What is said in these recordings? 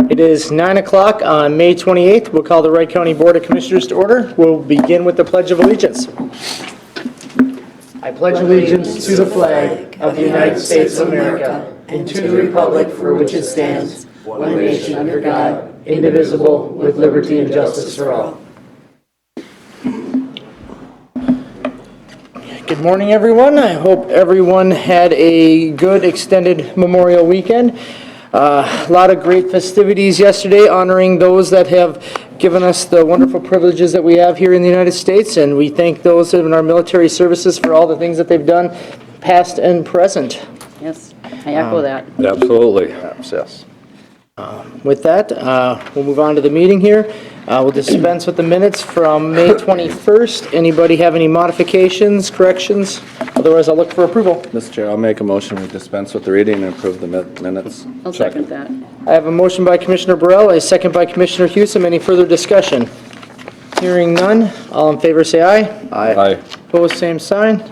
It is 9 o'clock on May 28th. We'll call the Wright County Board of Commissioners to order. We'll begin with the Pledge of Allegiance. I pledge allegiance to the flag of the United States of America and to the republic for which it stands, one nation under God, indivisible, with liberty and justice for all. Good morning, everyone. I hope everyone had a good extended Memorial Weekend. A lot of great festivities yesterday honoring those that have given us the wonderful privileges that we have here in the United States, and we thank those in our military services for all the things that they've done, past and present. Yes, I echo that. Absolutely. Yes. With that, we'll move on to the meeting here. We'll dispense with the minutes from May 21st. Anybody have any modifications, corrections? Otherwise, I'll look for approval. Mr. Chair, I'll make a motion to dispense with the reading and approve the minutes. I'll second that. I have a motion by Commissioner Burrell, a second by Commissioner Hewsome. Any further discussion? Hearing none. All in favor say aye. Aye. Opposed, same sign.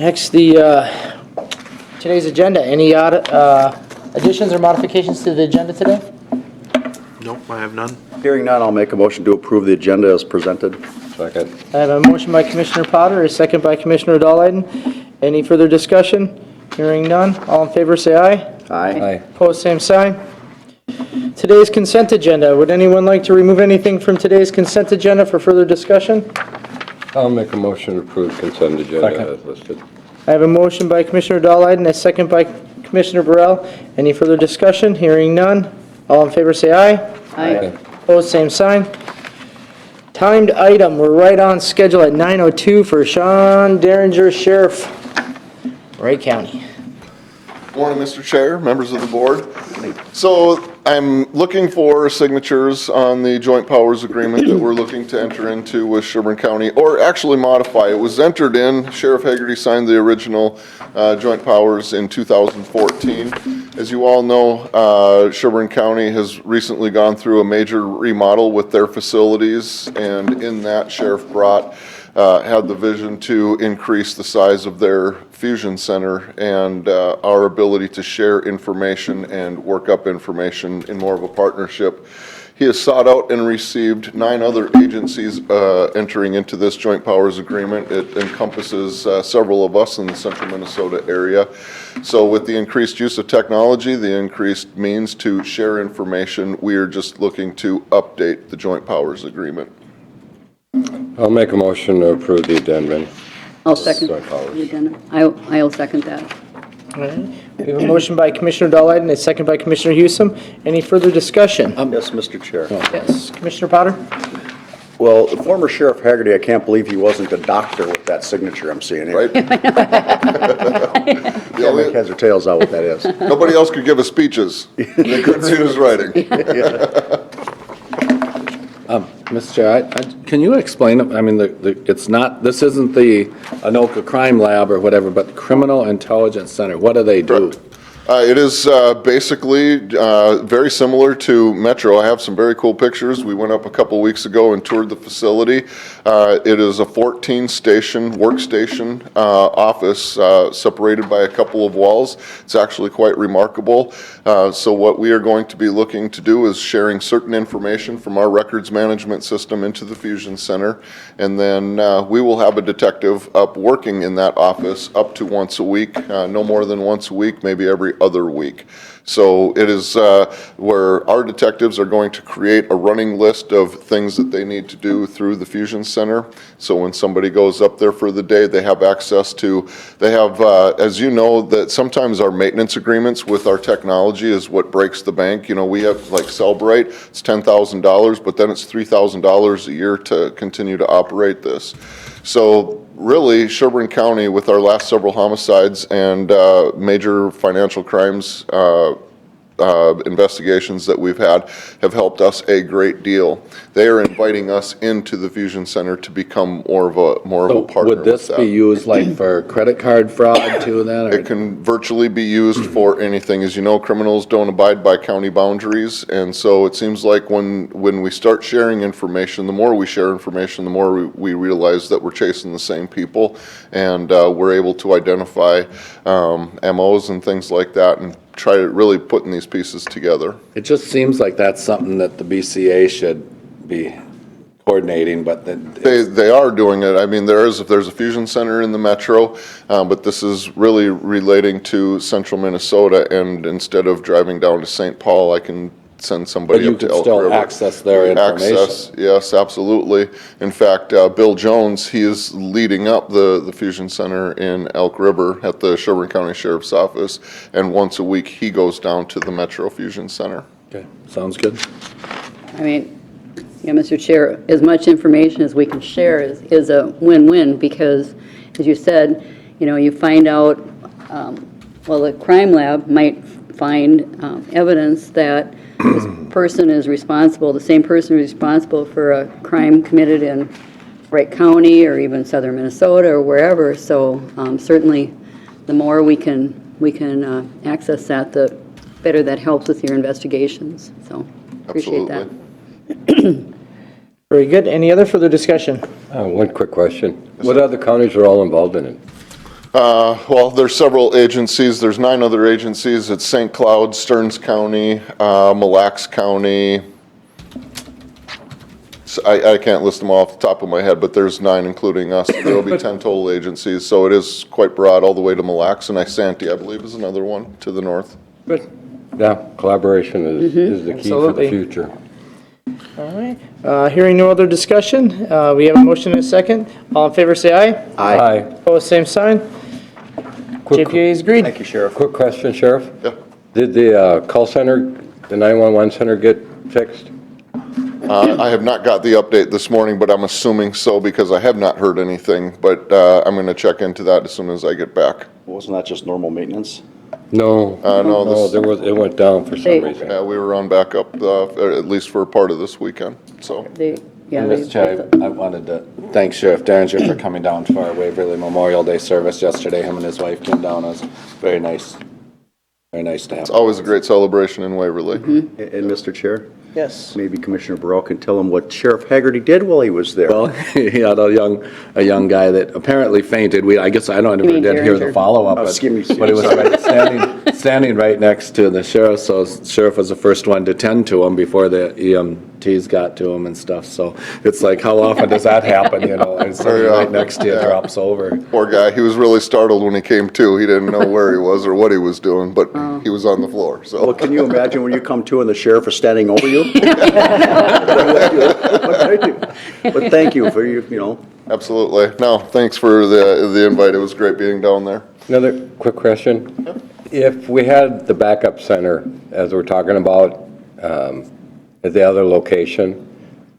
Next, today's agenda. Any additions or modifications to the agenda today? Nope, I have none. Hearing none, I'll make a motion to approve the agenda as presented. Second. I have a motion by Commissioner Potter, a second by Commissioner Dahlheiden. Any further discussion? Hearing none. All in favor say aye. Aye. Opposed, same sign. Today's consent agenda. Would anyone like to remove anything from today's consent agenda for further discussion? I'll make a motion to approve consent agenda Second. as listed. I have a motion by Commissioner Dahlheiden, a second by Commissioner Burrell. Any further discussion? Hearing none. All in favor say aye. Aye. Opposed, same sign. Timed item, we're right on schedule at 9:02 for Sean Derringer, Sheriff, Wright County. Morning, Mr. Chair, members of the board. So I'm looking for signatures on the joint powers agreement that we're looking to enter into with Sherburne County, or actually modify. It was entered in, Sheriff Hagerty signed the original joint powers in 2014. As you all know, Sherburne County has recently gone through a major remodel with their facilities, and in that, Sheriff Brought had the vision to increase the size of their fusion center and our ability to share information and work up information in more of a partnership. He has sought out and received 9 other agencies entering into this joint powers agreement. It encompasses several of us in the central Minnesota area. So with the increased use of technology, the increased means to share information, we are just looking to update the joint powers agreement. I'll make a motion to approve the addendum. I'll second Joint powers. the agenda. I'll second that. All right. We have a motion by Commissioner Dahlheiden, a second by Commissioner Hewsome. Any further discussion? Yes, Mr. Chair. Yes, Commissioner Potter? Well, the former Sheriff Hagerty, I can't believe he wasn't a doctor with that signature I'm seeing here. Right? Can't make heads or tails out what that is. Nobody else could give us speeches. They couldn't read his writing. Mr. Chair, can you explain, I mean, it's not, this isn't the Anoka Crime Lab or whatever, but Criminal Intelligence Center. What do they do? It is basically very similar to Metro. I have some very cool pictures. We went up a couple weeks ago and toured the facility. It is a 14-station workstation office separated by a couple of walls. It's actually quite remarkable. So what we are going to be looking to do is sharing certain information from our records management system into the Fusion Center, and then we will have a detective up working in that office up to once a week, no more than once a week, maybe every other week. So it is where our detectives are going to create a running list of things that they need to do through the Fusion Center. So when somebody goes up there for the day, they have access to, as you know, that sometimes our maintenance agreements with our technology is what breaks the bank. You know, we have like Cellbrite, it's $10,000, but then it's $3,000 a year to continue to operate this. So really, Sherburne County, with our last several homicides and major financial crimes investigations that we've had, have helped us a great deal. They are inviting us into the Fusion Center to become more of a partner. Would this be used like for credit card fraud too then? It can virtually be used for anything. As you know, criminals don't abide by county boundaries, and so it seems like when we start sharing information, the more we share information, the more we realize that we're chasing the same people, and we're able to identify MOs and things like that, and try really putting these pieces together. It just seems like that's something that the BCA should be coordinating, but then. They are doing it. I mean, there's a fusion center in the metro, but this is really relating to central Minnesota, and instead of driving down to St. Paul, I can send But somebody you up to could Elk still River. access their information. Access, yes, absolutely. In fact, Bill Jones, he is leading up the fusion center in Elk River at the Sherburne County Sheriff's Office, and once a week, he goes down to the Metro Fusion Center. Okay, sounds good. I mean, yeah, Mr. Chair, as much information as we can share is a win-win, because, as you said, you find out, well, the crime lab might find evidence that this person is responsible, the same person is responsible for a crime committed in Wright County or even southern Minnesota or wherever. So certainly, the more we can access that, the better that helps with your investigations. So appreciate that. Absolutely. Very good. Any other further discussion? One quick question. What other counties are all involved in it? Well, there's several agencies. There's 9 other agencies. It's St. Cloud, Stearns County, Mille Lacs County. So I can't list them all off the top of my head, but there's 9, including us. There will be 10 total agencies, so it is quite broad all the way to Mille Lacs, and Isanti, I believe, is another one to the north. Good. Yeah, collaboration is the key for Absolutely. the future. All right. Hearing no other discussion, we have a motion and a second. All in favor, say aye. Aye. Opposed, same sign. Quick- JPA is agreed. Thank you, Sheriff. Quick question, Sheriff. Yeah. Did the call center, the 911 center get fixed? I have not got the update this morning, but I'm assuming so because I have not heard anything, but I'm going to check into that as soon as I get back. Wasn't that just normal maintenance? No. no, this- It went down for some They- reason. Yeah, we were on backup, at least for part of this weekend, so. Mr. Chair, I wanted to thank Sheriff Derringer for coming down for our Waverly Memorial Day service yesterday. Him and his wife came down. It was very nice to have. It's always a great celebration in Waverly. And Mr. Chair, Yes. maybe Commissioner Burrell can tell him what Sheriff Haggerty did while he was there. Well, he had a young guy that apparently fainted. I guess I don't You mean did hear the Derringer? follow-up, Oh, but excuse me. but he was standing right next to the sheriff, so sheriff was the first one to tend to him before the EMTs got to him and stuff. So it's like, how often does that happen, And somebody Very right often, next to you yeah. drops over. Poor guy, he was really startled when he came to. He didn't know where he was or what he was doing, but he was on the floor, Well, so. can you imagine when you come to and the sheriff is standing over you? But thank you for Absolutely. No, thanks for the invite. It was great being down there. Another quick question. If we had the backup center, as we're talking about, at the other location,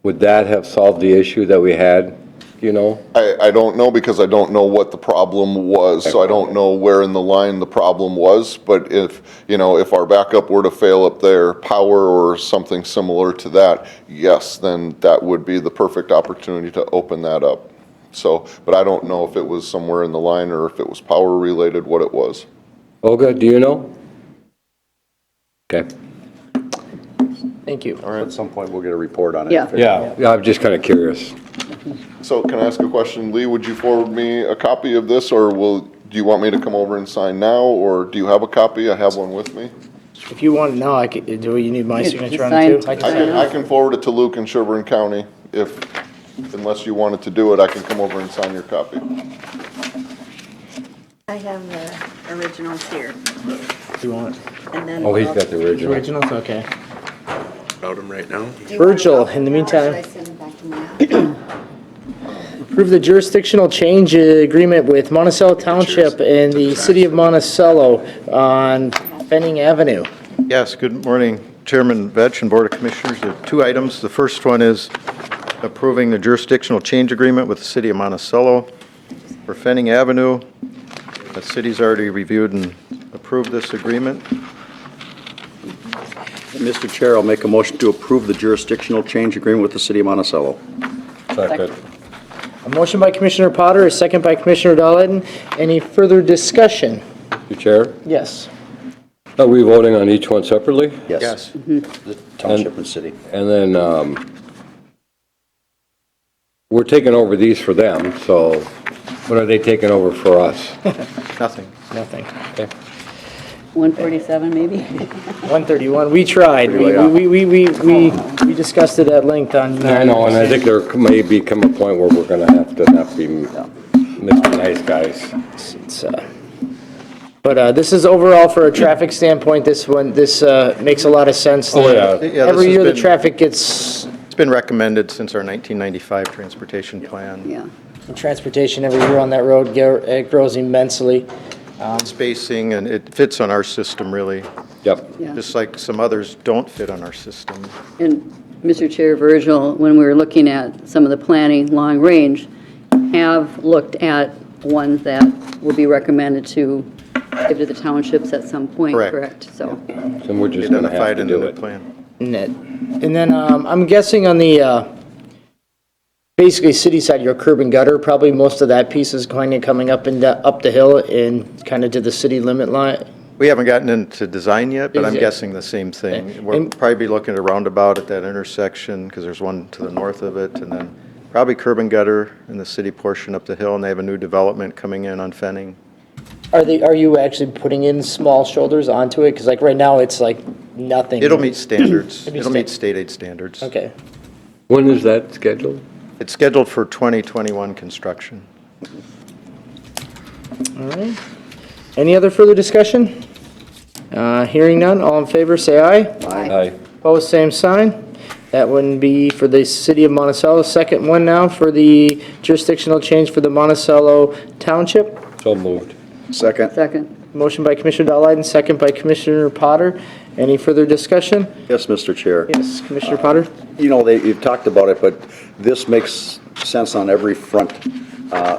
would that have solved the issue that we had, I don't know because I don't know what the problem was, so I don't know where in the line the problem was. But if our backup were to fail up there, power or something similar to that, yes, then that would be the perfect opportunity to open that up. So, but I don't know if it was somewhere in the line or if it was power related, what it was. Olga, do you know? Okay. Thank you. All right, at some point, we'll get a report on it. Yeah. Yeah, I'm just kind of curious. So can I ask a question? Lee, would you forward me a copy of this, or do you want me to come over and sign now, or do you have a copy? I have one with me. If you want, no, do you need my Yeah, signature just on it too? sign- I can sign it. I can forward it to Luke in Sherburne County. Unless you wanted to do it, I can come over and sign your copy. I have the originals here, If you want. and then. Oh, he's got the original. Originals, okay. About them right now. Do you want Virgil, them in the now, or meantime. Should I send them back to you? Approve the jurisdictional change agreement with Monticello Township and the city of Monticello on Fenning Avenue. Yes, good morning, Chairman Vetch and Board of Commissioners. There are 2 items. The first one is approving the jurisdictional change agreement with the city of Monticello for Fenning Avenue. The city's already reviewed and approved this agreement. Mr. Chair, I'll make a motion to approve the jurisdictional change agreement with the city of Monticello. Second. A motion by Commissioner Potter, a second by Commissioner Dahleden. Any further discussion? Mr. Chair, Yes. are we voting on each one separately? Yes. The township and city. And then, we're taking over these for them, so what are they taking over for us? Nothing. Nothing. Okay. 147 maybe? 131, we tried. We discussed it at length on. I know, and I think there may become a point where we're gonna have to not be Mr. Nice Guys. It's, But this is overall, for a traffic standpoint, this makes a lot of sense. Oh, yeah. Yeah, this Every has year, the been- traffic gets, It's been recommended since our 1995 transportation plan. Yeah. transportation every year on that road, it grows immensely. Spacing, and it fits on our system really, Yep. Yeah. just like some others don't fit on our system. And Mr. Chair, Virgil, when we were looking at some of the planning long range, have looked at ones that would be recommended to give to the townships at some point, Correct. correct? So, So we're just gonna have Identified to in the do new it. plan. And then I'm guessing on the, basically city side, your curb and gutter, probably most of that piece is kind of coming up the hill and kind of to the city limit line. We haven't gotten into design yet, but I'm Yeah. guessing the same thing. Okay. We'll And- probably be looking at a roundabout at that intersection, because there's one to the north of it, and then probably curb and gutter in the city portion up the hill, and they have a new development coming in on Fenning. Are you actually putting in small shoulders onto it? Because like right now, it's like nothing. It'll meet standards. It'll be It'll meet sta- state aid standards. Okay. When is that scheduled? It's scheduled for 2021 construction. All right. Any other further discussion? Hearing none, all in favor, say aye. Aye. Opposed, same sign. That wouldn't be for the city of Monticello. Second one now for the jurisdictional change for the Monticello Township. So moved. Second? second. Motion by Commissioner Dowlight, second by Commissioner Potter. Any further discussion? Yes, Mr. Chair. Yes, Commissioner Potter? You know, you've talked about it, but this makes sense on every front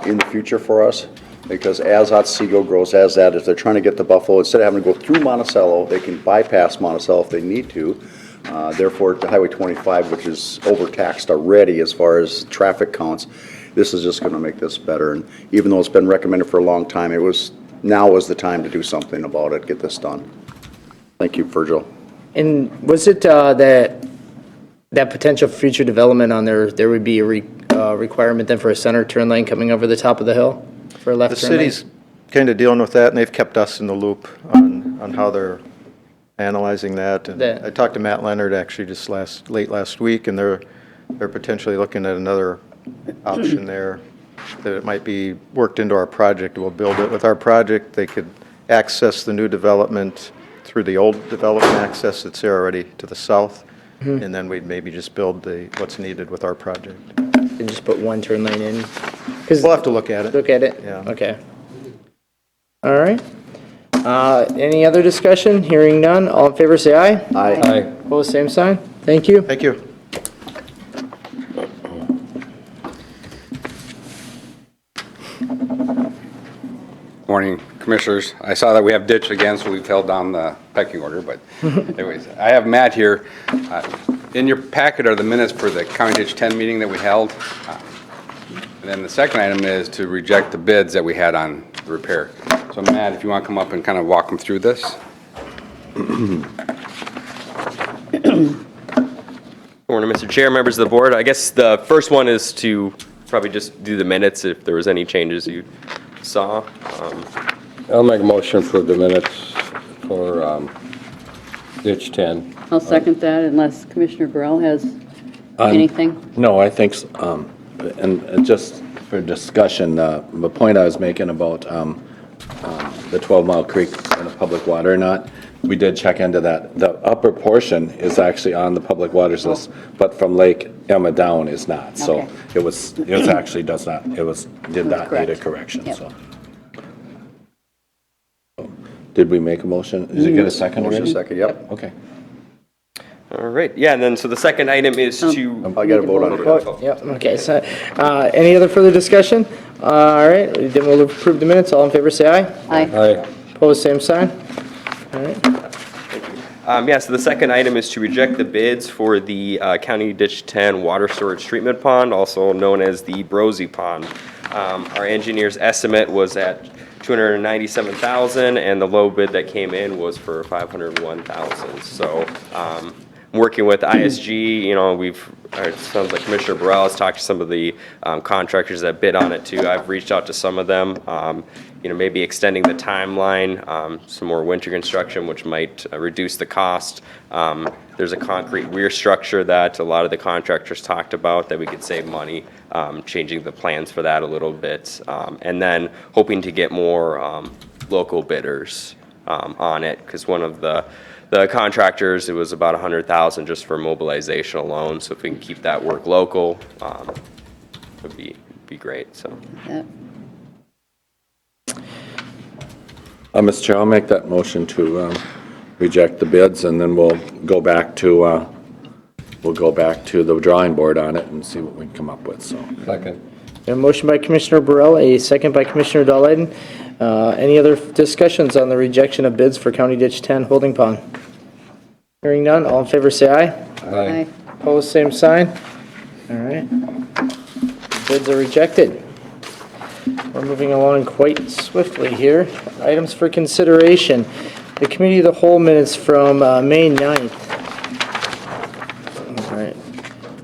in the future for us, because as Otsego grows, if they're trying to get to Buffalo, instead of having to go through Monticello, they can bypass Monticello if they need to. Therefore, to Highway 25, which is overtaxed already as far as traffic counts, this is just going to make this better. And even though it's been recommended for a long time, now was the time to do something about it, get this done. Thank you, Virgil. And was it that potential future development on there would be a requirement then for a center turn lane coming over the top of the hill for a left The turn lane? city's kind of dealing with that, and they've kept us in the loop on how they're analyzing that. And That- I talked to Matt Leonard actually just late last week, and they're potentially looking at another option there, that it might be worked into our project. We'll build it with our project. They could access the new development through the old development access that's there already to the south, and then we'd maybe just build what's needed with our project. And just put one turn lane in? 'Cause- We'll have to look at it. Look at it? Yeah. Okay. All right. Any other discussion? Hearing none, all in favor say aye. Aye. Aye. Opposed, same sign. Thank you. Thank you. Morning, Commissioners. I saw that we have ditch again, so we've held down the pecking order, but anyways, I have Matt here. In your packet are the minutes for the County Ditch 10 meeting that we held. And then the second item is to reject the bids that we had on the repair. So Matt, if you want to come up and kind of walk them through this? Morning, Mr. Chair, members of the board. I guess the first one is to probably just do the minutes if there was any changes you saw. I'll make a motion for the minutes for ditch 10. I'll second that unless Commissioner Burrell has anything. No, I think, and just for discussion, the point I was making about the 12-mile creek and the public water or not, we did check into that. The upper portion is actually on the public waters list, but from Lake Emma down is not. So Okay. it actually did not need a correct. correction, Yep. so. Did we make a motion? Did it get a second Motion already? second, yep. Okay. All right, yeah, and then so the second item is to, I got to vote on it. Oh, yeah, okay, so, any other further discussion? All right, then we'll approve the minutes. All in favor, say aye. Aye. Aye. Opposed, same sign. All right. yeah, so the second item is to reject the bids for the County Ditch 10 Water Storage Treatment Pond, also known as the Brosey Pond. Our engineer's estimate was at $297,000, and the low bid that came in was for $501,000. So, working with ISG, we've or it sounds like Commissioner Burrell has talked to some of the contractors that bid on it too. I've reached out to some of them, maybe extending the timeline, some more winter construction, which might reduce the cost. There's a concrete weir structure that a lot of the contractors talked about that we could save money, changing the plans for that a little bit. And then hoping to get more local bidders on it, because one of the contractors, it was about $100,000 just for mobilization alone. So if we can keep that work local, would be great. So. Yeah. Mr. Chair, I'll make that motion to reject the bids, and then we'll go back to the drawing board on it and see what we can come up with, so. Second. A motion by Commissioner Burrell, a second by Commissioner Dahliden. Any other discussions on the rejection of bids for County Ditch 10 holding pond? Hearing none, all in favor say aye. Aye. Opposed, same sign. All right. Bids are rejected. We're moving along quite swiftly here. Items for consideration. The Committee of the Whole minutes from May 9th. All right.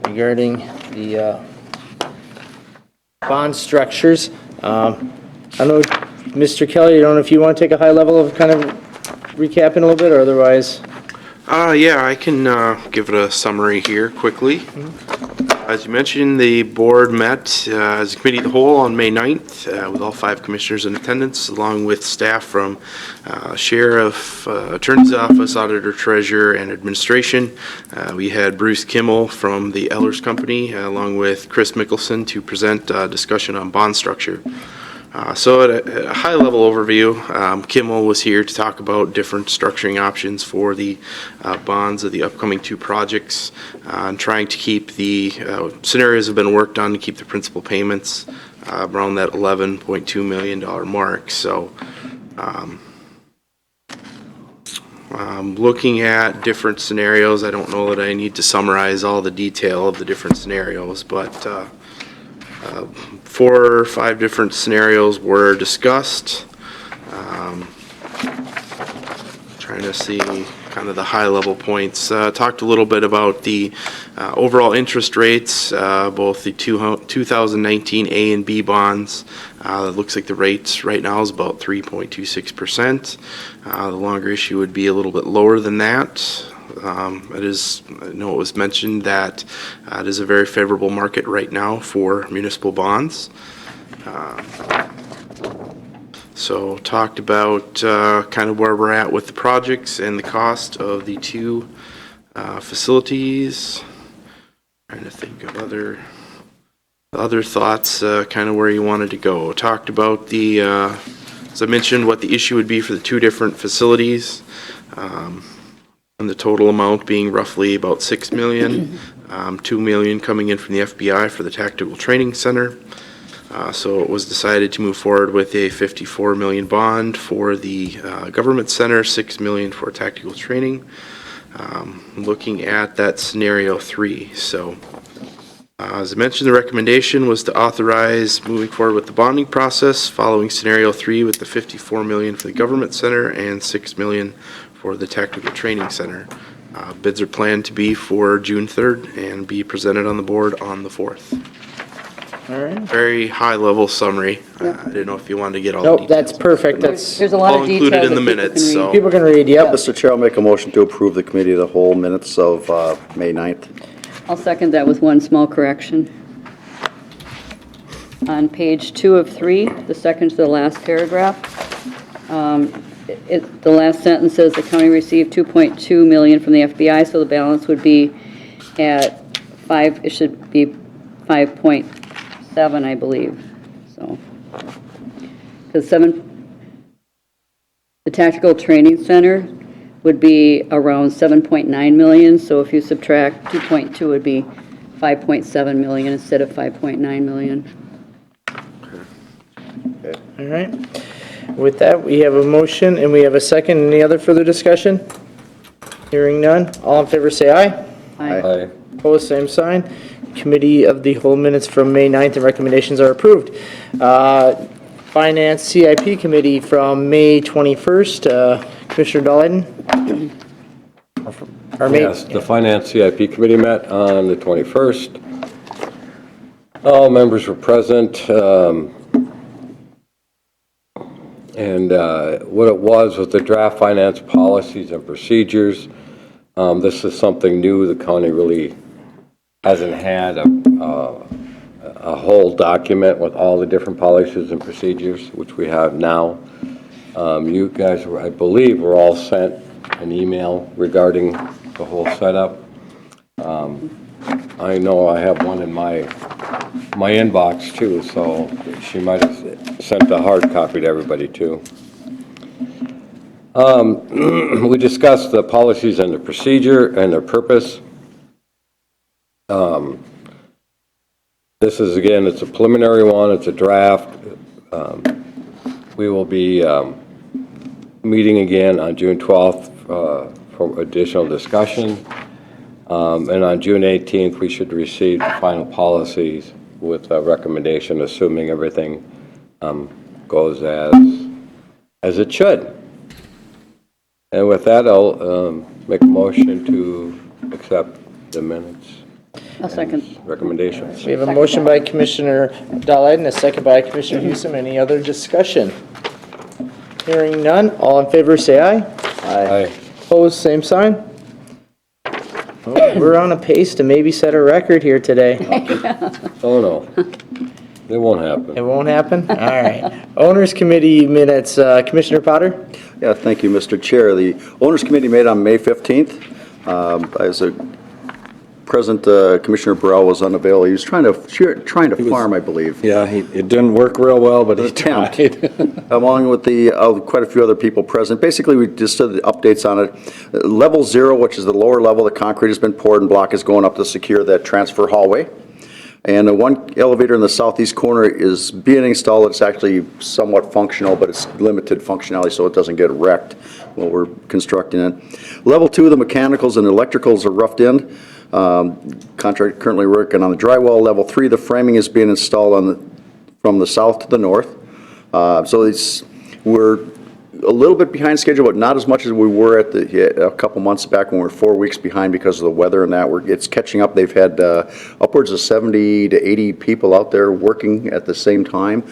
Regarding the bond structures. I know, Mr. Kelly, I don't know if you want to take a high level of kind of recapping a little bit, or otherwise. Yeah, I can give it a summary here quickly. As you mentioned, the board met as a committee of the whole on May 9th with all 5 commissioners in attendance, along with staff from Sheriff, Attorney's Office, Auditor, Treasurer, and Administration. We had Bruce Kimmel from the Ellers Company, along with Chris Mickelson, to present discussion on bond structure. So at a high-level overview, Kimmel was here to talk about different structuring options for the bonds of the upcoming 2 projects, and trying to keep the scenarios have been worked on to keep the principal payments around that $11.2 million mark. So looking at different scenarios, I don't know that I need to summarize all the detail of the different scenarios, but 4 or 5 different scenarios were discussed. Trying to see kind of the high-level points. Talked a little bit about the overall interest rates, both the 2019 A and B bonds. It looks like the rates right now is about 3.26%. The longer issue would be a little bit lower than that. I know it was mentioned that it is a very favorable market right now for municipal bonds. So talked about kind of where we're at with the projects and the cost of the 2 facilities. Trying to think of other thoughts, kind of where you wanted to go. Talked about the, as I mentioned, what the issue would be for the 2 different facilities. And the total amount being roughly about $6 million, $2 million coming in from the FBI for the Tactical Training Center. So it was decided to move forward with a $54 million bond for the Government Center, $6 million for tactical training. Looking at that scenario 3. So as I mentioned, the recommendation was to authorize moving forward with the bonding process following scenario 3 with the $54 million for the Government Center and $6 million for the Tactical Training Center. Bids are planned to be for June 3rd and be presented on the board on the 4th. All right. Very high-level summary. I didn't know if you wanted to get all the Nope, details. that's perfect. That's, There's a lot All of details. included in the that people minutes, can read. so. people can read, yep. Mr. Chair, I'll make a motion to approve the Committee of the Whole minutes of May 9th. I'll second that with one small correction. On page 2 of 3, the second to the last paragraph, the last sentence says the county received $2.2 million from the FBI, so the balance would be at 5, it should be 5.7, I believe, so. Because the Tactical Training Center would be around 7.9 million, so if you subtract 2.2, it would be 5.7 million instead of 5.9 million. All right. With that, we have a motion and we have a second. Any other further discussion? Hearing none. All in favor say aye. Aye. Opposed, same sign. Committee of the Whole minutes from May 9th and recommendations are approved. Finance CIP Committee from May 21st. Commissioner Dahliden. Or May? Yes, the Finance CIP Committee met on the 21st. All members were present. And what it was the draft finance policies and procedures. This is something new. The county really hasn't had a whole document with all the different policies and procedures, which we have now. You guys, I believe, were all sent an email regarding the whole setup. I know I have one in my inbox too, so she might have sent a hard copy to everybody too. We discussed the policies and the procedure and their purpose. This is, again, it's a preliminary one, it's a draft. We will be meeting again on June 12th for additional discussion. And on June 18th, we should receive the final policies with a recommendation, assuming everything goes as it should. And with that, I'll make a motion to accept the minutes. A second. Recommendations. We have a motion by Commissioner Dahlheim and a second by Commissioner Husum. Any other discussion? Hearing none, all in favor say aye. Aye. Opposed, same sign. Well, we're on a pace to maybe set a record here today. Oh, no. It won't happen. It won't happen? All right. Owners Committee minutes, Commissioner Potter? Yeah, thank you, Mr. Chair. The Owners Committee met on May 15th. As a present, Commissioner Burrell was unavailable. He was trying to farm, I believe. Yeah, it didn't work real well, but he Attempt. tried. Along with quite a few other people present. Basically, we just did the updates on it. Level 0, which is the lower level, the concrete has been poured and block is going up to secure that transfer hallway. And the one elevator in the southeast corner is being installed. It's actually somewhat functional, but it's limited functionality, so it doesn't get wrecked while we're constructing it. Level 2, the mechanicals and electricals are roughed in. Contractor currently working on the drywall. Level 3, the framing is being installed from the south to the north. We're a little bit behind schedule, but not as much as we were a couple months back when we were 4 weeks behind because of the weather and that. It's catching up. They've had upwards of 70 to 80 people out there working at the same time.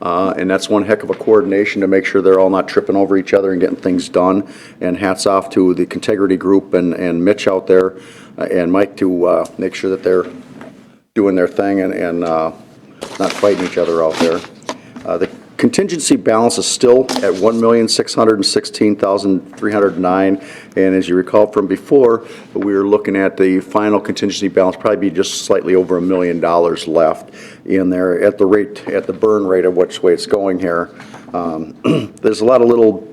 And that's one heck of a coordination to make sure they're all not tripping over each other and getting things done. And hats off to the Contegrity Group and Mitch out there and Mike to make sure that they're doing their thing and not fighting each other out there. The contingency balance is still at $1,616,309, and as you recall from before, we were looking at the final contingency balance probably be just slightly over $1 million left in there at the burn rate of which way it's going here. There's a lot of little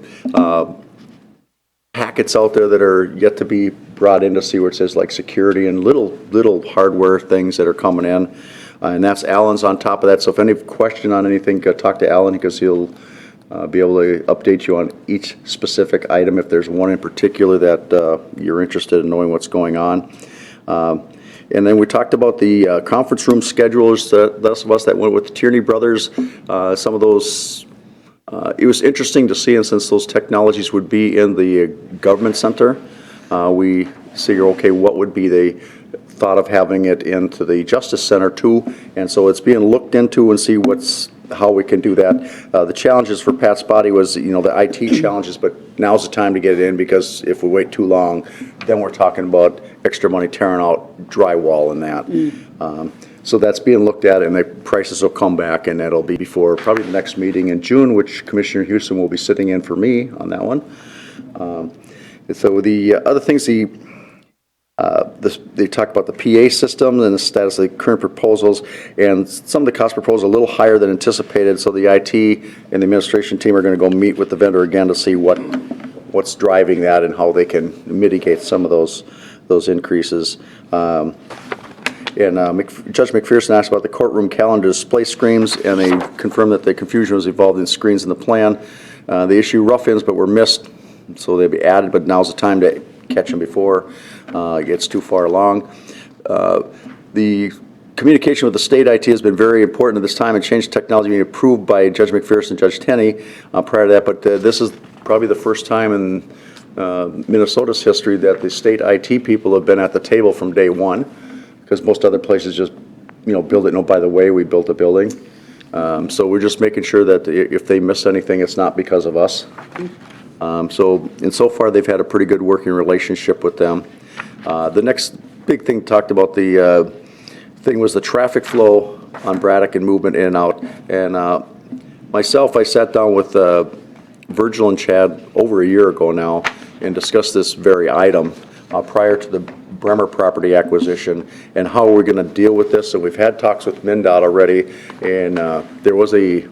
packets out there that are yet to be brought in to see where it says like security and little hardware things that are coming in. And that's Alan's on top of that. So if any question on anything, talk to Alan because he'll be able to update you on each specific item if there's one in particular that you're interested in knowing what's going on. And then we talked about the conference room schedulers, those of us that went with the Tierney brothers. Some of those, it was interesting to see, and since those technologies would be in the government center, we figure, okay, what would be the thought of having it into the Justice Center too, and so it's being looked into and see how we can do that. The challenges for Pat's body was, the IT challenges, but now's the time to get it in because if we wait too long, then we're talking about extra money tearing out drywall and that. So that's being looked at, and the prices will come back, and that'll be before probably the next meeting in June, which Commissioner Husum will be sitting in for me on that one. So the other things, they talk about the PA system and the status of the current proposals, and some of the cost proposals are a little higher than anticipated, so the IT and the administration team are going to go meet with the vendor again to see what's driving that and how they can mitigate some of those increases. Judge McPherson asked about the courtroom calendar display screens, and they confirmed that the confusion was involved in screens in the plan. The issue rough-ins but were missed, so they'll be added, but now's the time to catch them before it gets too far along. The communication with the state IT has been very important at this time, and change technology being approved by Judge McPherson and Judge Tenney prior to that, but this is probably the first time in Minnesota's history that the state IT people have been at the table from day one, because most other places just, build it, no, by the way, we built a building. So we're just making sure that if they miss anything, it's not because of us. So far, they've had a pretty good working relationship with them. The next big thing talked about the thing was the traffic flow on Braddock and movement in and out. And myself, I sat down with Virgil and Chad over a year ago now and discussed this very item prior to the Bremer property acquisition and how we're going to deal with this. And we've had talks with MnDOT already, and there was a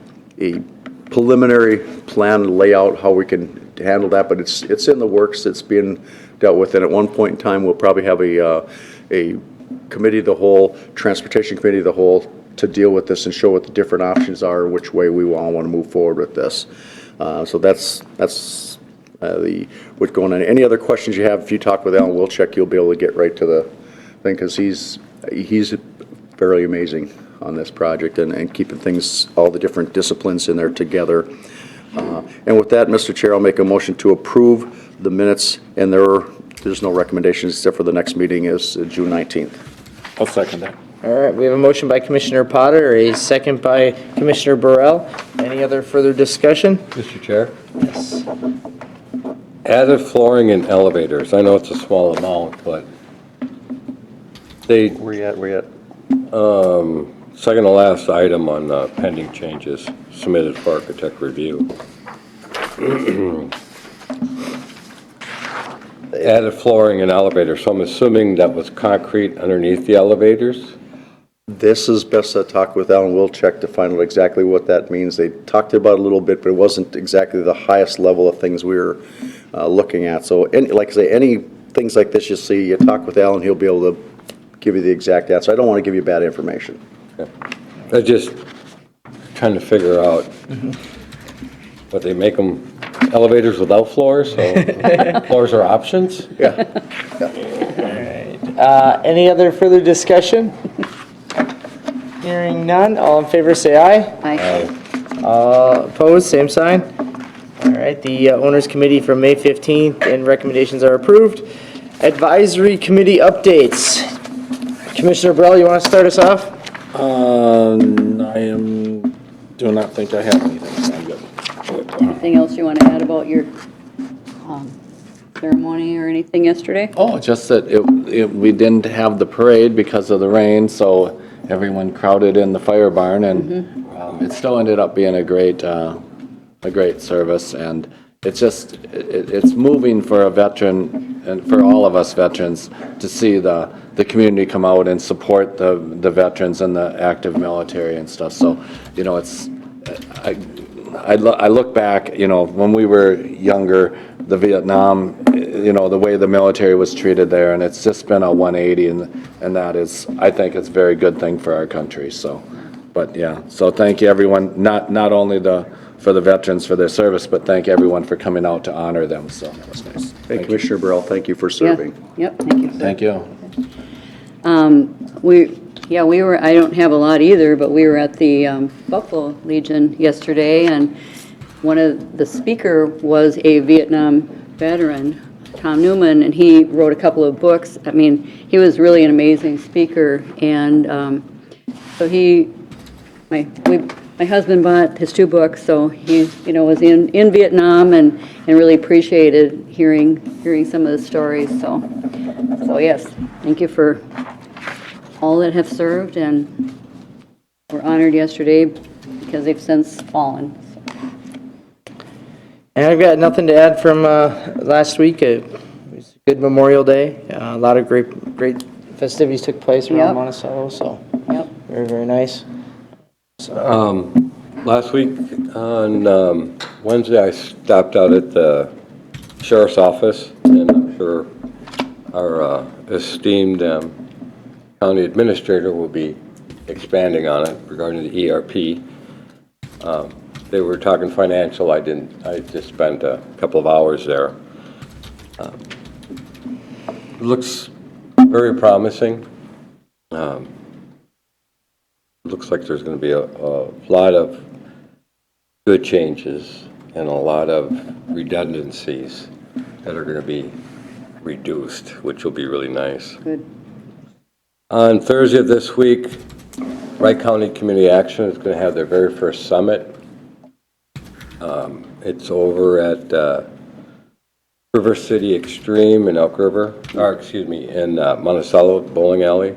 preliminary plan layout how we can handle that, but it's in the works. It's being dealt with, and at one point in time, we'll probably have a committee of the whole, transportation committee of the whole, to deal with this and show what the different options are, which way we all want to move forward with this. So that's what's going on. Any other questions you have, if you talk with Alan Wilczek, you'll be able to get right to the thing, because he's fairly amazing on this project and keeping things, all the different disciplines in there together. And with that, Mr. Chair, I'll make a motion to approve the minutes, and there's no recommendations except for the next meeting is June 19th. I'll second that. All right, we have a motion by Commissioner Potter, a second by Commissioner Burrell. Any other further discussion? Mr. Chair? Yes. Added flooring and elevators. I know it's a small amount, but Where you at? second to last item on pending changes submitted for architect review. Added flooring and elevators, so I'm assuming that was concrete underneath the elevators? This is best to talk with Alan Wilczek to find out exactly what that means. They talked about it a little bit, but it wasn't exactly the highest level of things we were looking at. So, like I say, any things like this you see, you talk with Alan, he'll be able to give you the exact answer. I don't want to give you bad information. Okay. I just trying to figure out what they make them elevators without floors, so floors are options? Yeah. Any other further discussion? Hearing none, all in favor say aye. Aye. Opposed, same sign. All right, the Owners Committee from May 15th and recommendations are approved. Advisory Committee updates. Commissioner Burrell, you want to start us off? Do not think I have anything. I'm good. Anything else you want to add about your ceremony or anything yesterday? Oh, just that we didn't have the parade because of the rain, so everyone crowded in the fire barn, and it still ended up being a great service. And it's just it's moving for a veteran and for all of us veterans to see the community come out and support the veterans and the active military and stuff. So, it's I look back, when we were younger, the Vietnam, the way the military was treated there, and it's just been a 180, and that is, I think it's a very good thing for our country. So, but yeah, so thank you everyone, not only for the veterans for their service, but thank everyone for coming out to honor them. So that was nice. Hey, Commissioner Burrell, thank you for serving. Yeah. Yep, thank you. Thank you. We were, I don't have a lot either, but we were at the Buffalo Legion yesterday, and one of the speaker was a Vietnam veteran, Tom Newman, and he wrote a couple of books. I mean, he was really an amazing speaker, and so my husband bought his 2 books, so he, was in Vietnam and really appreciated hearing some of the stories. So yes, thank you for all that have served and were honored yesterday because they've since fallen. And I've got nothing to add from last week. It was a good Memorial Day. A lot of great festivities took place around Yep. Monticello, so Yep. very, very nice. Last week on Wednesday, I stopped out at the sheriff's office, and I'm sure our esteemed county administrator will be expanding on it regarding the ERP. They were talking financial. I just spent a couple of hours there. It looks very promising. Looks like there's going to be a lot of good changes and a lot of redundancies that are going to be reduced, which will be really nice. Good. On Thursday of this week, Wright County Community Action is going to have their very first summit. It's over at River City Extreme in Elk River, in Monticello Bowling Alley.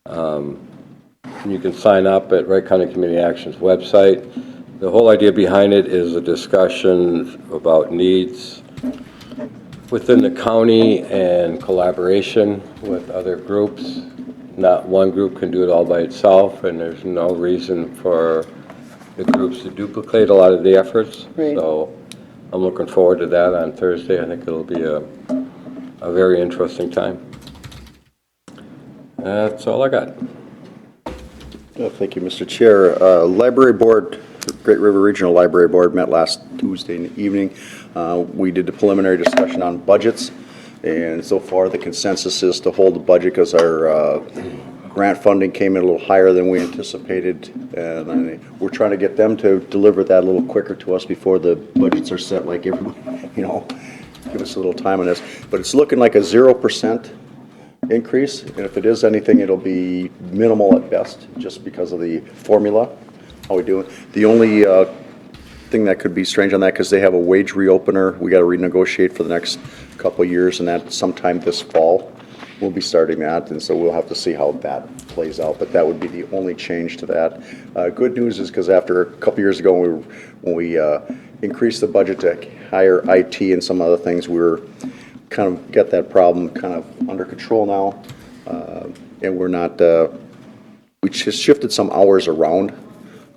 You can sign up at Wright County Community Action's website. The whole idea behind it is a discussion about needs within the county and collaboration with other groups. Not one group can do it all by itself, and there's no reason for the groups to duplicate a lot of the efforts. Right. So I'm looking forward to that on Thursday. I think it'll be a very interesting time. That's all I got. Thank you, Mr. Chair. Library Board, Great River Regional Library Board met last Tuesday evening. We did the preliminary discussion on budgets, and so far the consensus is to hold the budget because our grant funding came in a little higher than we anticipated, and we're trying to get them to deliver that a little quicker to us before the budgets are set, like everyone, give us a little time on this. But it's looking like a 0% increase, and if it is anything, it'll be minimal at best, just because of the formula, how we do it. The only thing that could be strange on that, because they have a wage reopener, we got to renegotiate for the next couple of years, and that sometime this fall. We'll be starting that, and so we'll have to see how that plays out, but that would be the only change to that. Good news is because after a couple years ago, when we increased the budget to hire IT and some other things, we were kind of get that problem kind of under control now, and we're not, we just shifted some hours around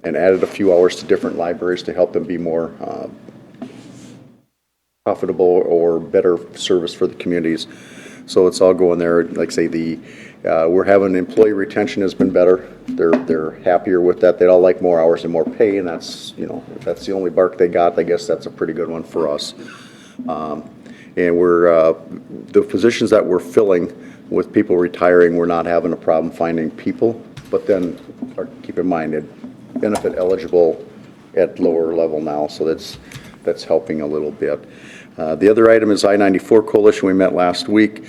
and added a few hours to different libraries to help them be more profitable or better service for the communities. So it's all going there. Like I say, we're having employee retention has been better. They're happier with that. They'd all like more hours and more pay, and that's, if that's the only bark they got, I guess that's a pretty good one for us. And we're, the positions that we're filling with people retiring, we're not having a problem finding people, but then keep in mind, they're benefit eligible at lower level now, so that's helping a little bit. The other item is I-94 Coalition. We met last week,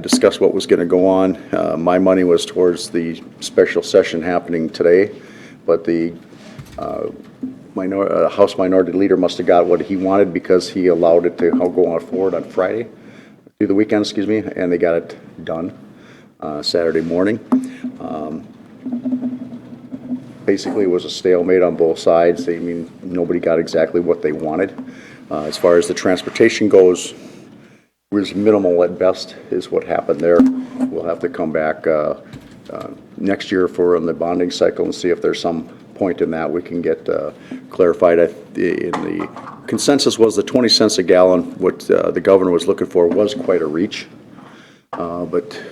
discussed what was going to go on. My money was towards the special session happening today, but the House Minority Leader must have got what he wanted because he allowed it to go on forward on Friday, through the weekend, and they got it done Saturday morning. Basically, it was a stalemate on both sides. Nobody got exactly what they wanted. As far as the transportation goes, it was minimal at best is what happened there. We'll have to come back next year for the bonding cycle and see if there's some point in that we can get clarified. In the consensus was the 20 cents a gallon, what the governor was looking for was quite a reach. But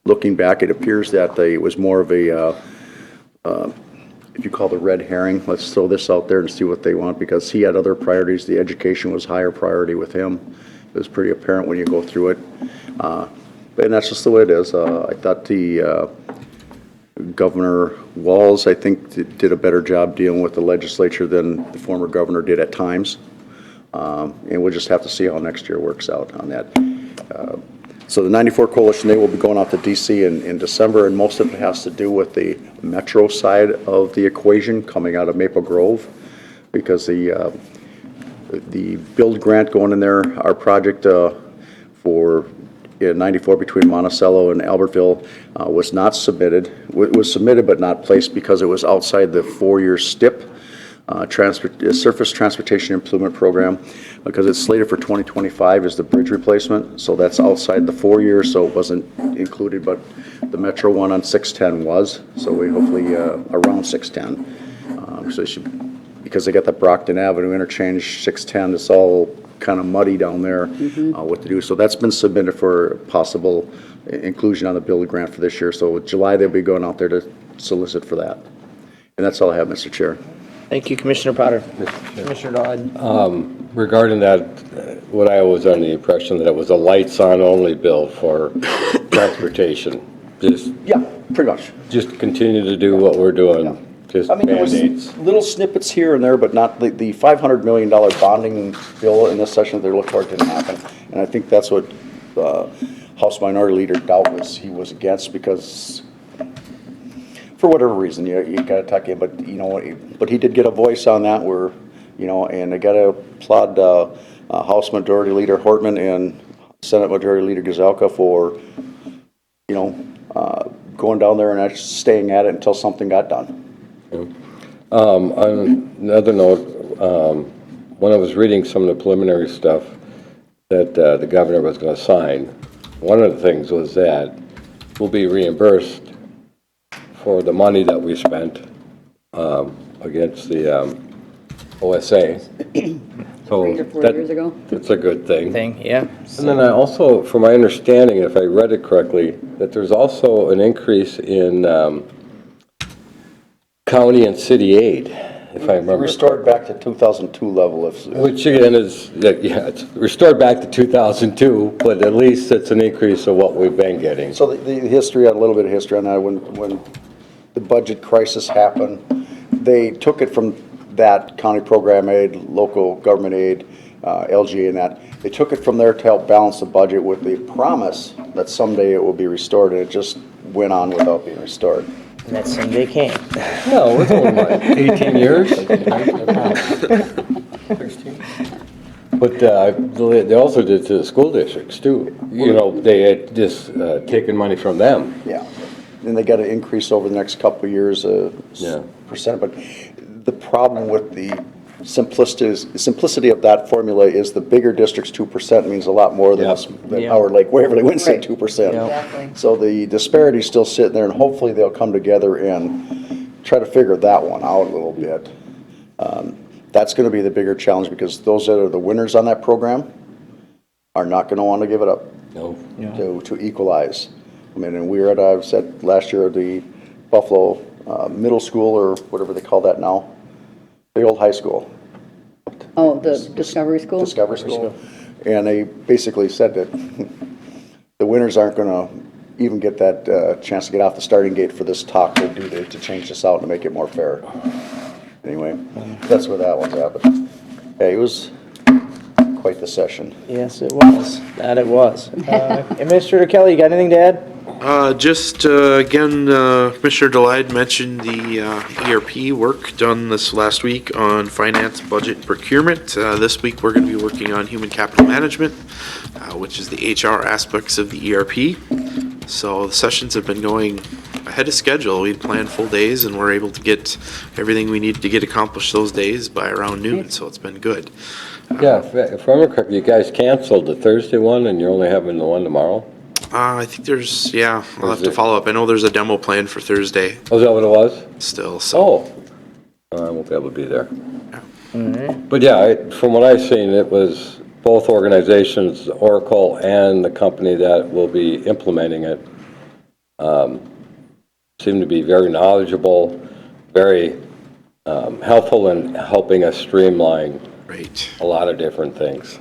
looking back, it appears that it was more of a if you call the red herring, let's throw this out there and see what they want, because he had other priorities. The education was higher priority with him. It was pretty apparent when you go through it. And that's just the way it is. I thought the Governor Walz, I think, did a better job dealing with the legislature than the former governor did at times. And we'll just have to see how next year works out on that. So the 94 Coalition, they will be going out to D.C. in December, and most of it has to do with the metro side of the equation coming out of Maple Grove, because the build grant going in there, our project for 94 between Monticello and Albertville was not submitted. It was submitted but not placed because it was outside the 4-year STIP, Surface Transportation Improvement Program, because it's slated for 2025 is the bridge replacement, so that's outside the 4 years, so it wasn't included, but the Metro one on 610 was, so we hopefully around 610. So it should, because they got the Brockton Avenue interchange, 610, it's all kind of muddy down there, what to do. So that's been submitted for possible inclusion on the build grant for this year. So July, they'll be going out there to solicit for that. And that's all I have, Mr. Chair. Thank you, Commissioner Potter. Commissioner Dodd. Regarding that, what I was under the impression that it was a lights on only bill for transportation. Yeah, pretty much. Just continue to do what we're doing just I mean, there was Band-Aids. little snippets here and there, but not the $500 million bonding bill in this session that they're looking for didn't happen. And I think that's what House Minority Leader Doubtless he was against, because for whatever reason, you got to tuck in, but but he did get a voice on that where, and I got to applaud House Majority Leader Hortman and Senate Majority Leader Gazelka for, going down there and actually staying at it until something got done. On another note, when I was reading some of the preliminary stuff that the governor was going to sign, one of the things was that we'll be reimbursed for the money that we spent against the OSA. So 3 or 4 years ago. that's a good thing. Yeah. And then I also, from my understanding, if I read it correctly, that there's also an increase in county and city aid, if I remember. Restored back to 2002 level. Which again is, it's restored back to 2002, but at least it's an increase of what we've been getting. So the history, a little bit of history on that, when the budget crisis happened, they took it from that county program aid, local government aid, LGA and that. They took it from there to help balance the budget with the promise that someday it will be restored, and it just went on without being restored. And that someday came. No, it's only like 18 years. 16. But they also did to the school districts too. They had just taken money from them. Yeah. And they got to increase over the next couple of years, Yeah. percent. But the problem with the simplicity of that formula is the bigger districts, 2% means a lot more than Yeah. Howard Lake, Waverly, Winston, Right. 2%. Yeah. Exactly. So the disparity's still sitting there, and hopefully they'll come together and try to figure that one out a little bit. That's going to be the bigger challenge, because those that are the winners on that program are not going to want to give it up No. to equalize. I mean, and we were at, I've said last year, the Buffalo Middle School, or whatever they call that now, the old high school. Oh, the Discovery School? Discovery School. And they basically said that the winners aren't going to even get that chance to get off the starting gate for this talk to do to change this out and make it more fair. Anyway, that's where that one's at. But yeah, it was quite the session. Yes, it was. That it was. Administrator Kelly, you got anything to add? Again, Commissioner Delide mentioned the ERP work done this last week on finance, budget, and procurement. This week, we're going to be working on human capital management, which is the HR aspects of the ERP. So the sessions have been going ahead of schedule. We planned full days, and we're able to get everything we need to get accomplished those days by around noon, so it's been good. Yeah, if I remember correctly, you guys canceled the Thursday one and you're only having the one tomorrow? I think there's, I'll have to follow up. I know there's a demo planned for Thursday Oh, is that what it was? still, so. Oh, I won't be able to be there. But yeah, from what I've seen, it was both organizations, Oracle and the company that will be implementing it, seem to be very knowledgeable, very helpful in helping us streamline Right. a lot of different things.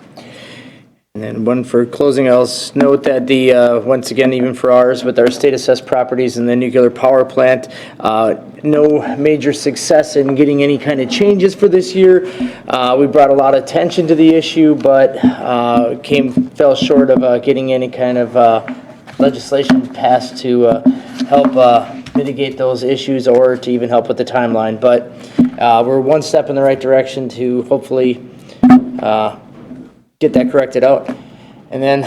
And then one for closing, I'll note that once again, even for ours, with our state assessed properties and the nuclear power plant, no major success in getting any kind of changes for this year. We brought a lot of attention to the issue, but fell short of getting any kind of legislation passed to help mitigate those issues or to even help with the timeline. But we're one step in the right direction to hopefully get that corrected out. And then,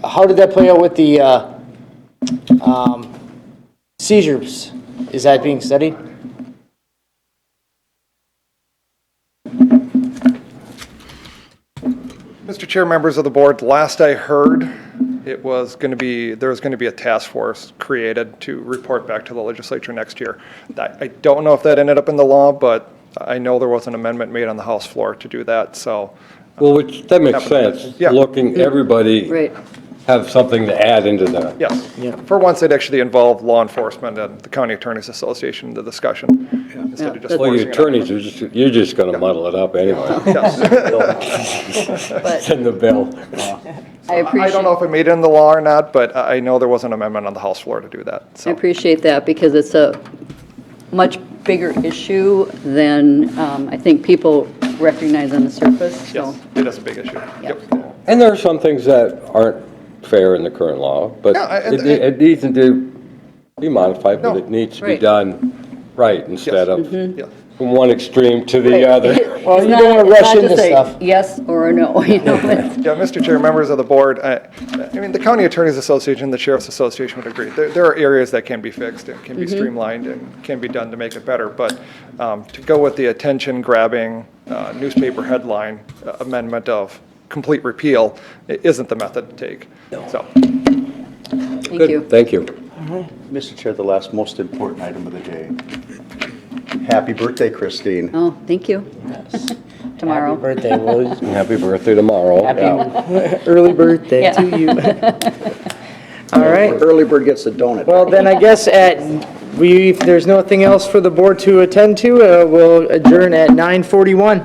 how did that play out with the seizures? Is that being studied? Mr. Chair, members of the board, last I heard, there was going to be a task force created to report back to the legislature next year. I don't know if that ended up in the law, but I know there was an amendment made on the House floor to do that, so. Well, that makes sense. Yeah. Looking, everybody Right. have something to add into the. Yes. Yeah. For once, it actually involved law enforcement and the County Attorneys Association in the discussion. Instead of just Well, your forcing it on- attorneys, you're just gonna muddle it up anyway. Yes. But Send the bill. I appreciate. I don't know if it made it in the law or not, but I know there was an amendment on the House floor to do that, I so. appreciate that because it's a much bigger issue than I think people recognize on the surface, so. Yes, it is a big issue. Yep. And there are some things that aren't fair in the current law, but Yeah, it needs to be modified, but No. it needs to be Right. done right instead of Yeah. from one extreme to the other. Well, It's you don't wanna not- it's rush not into just a stuff. yes or a no, you know? it's- Yeah, Mr. Chair, members of the board, I mean, the County Attorneys Association, the Sheriff's Association would agree. There are areas that can be fixed and can be streamlined and can be done to make it better, but to go with the attention-grabbing newspaper headline amendment of complete repeal isn't the method to take. So, Thank you. Thank you. Mr. Chair, the last most important item of the day. Happy birthday, Christine. Oh, thank you. Tomorrow. Happy birthday, Willie. Happy birthday tomorrow. Yeah. Early birthday Yeah. to you. All right. Early bird gets a donut. Well, then I guess if there's nothing else for the board to attend to, we'll adjourn at 9:41.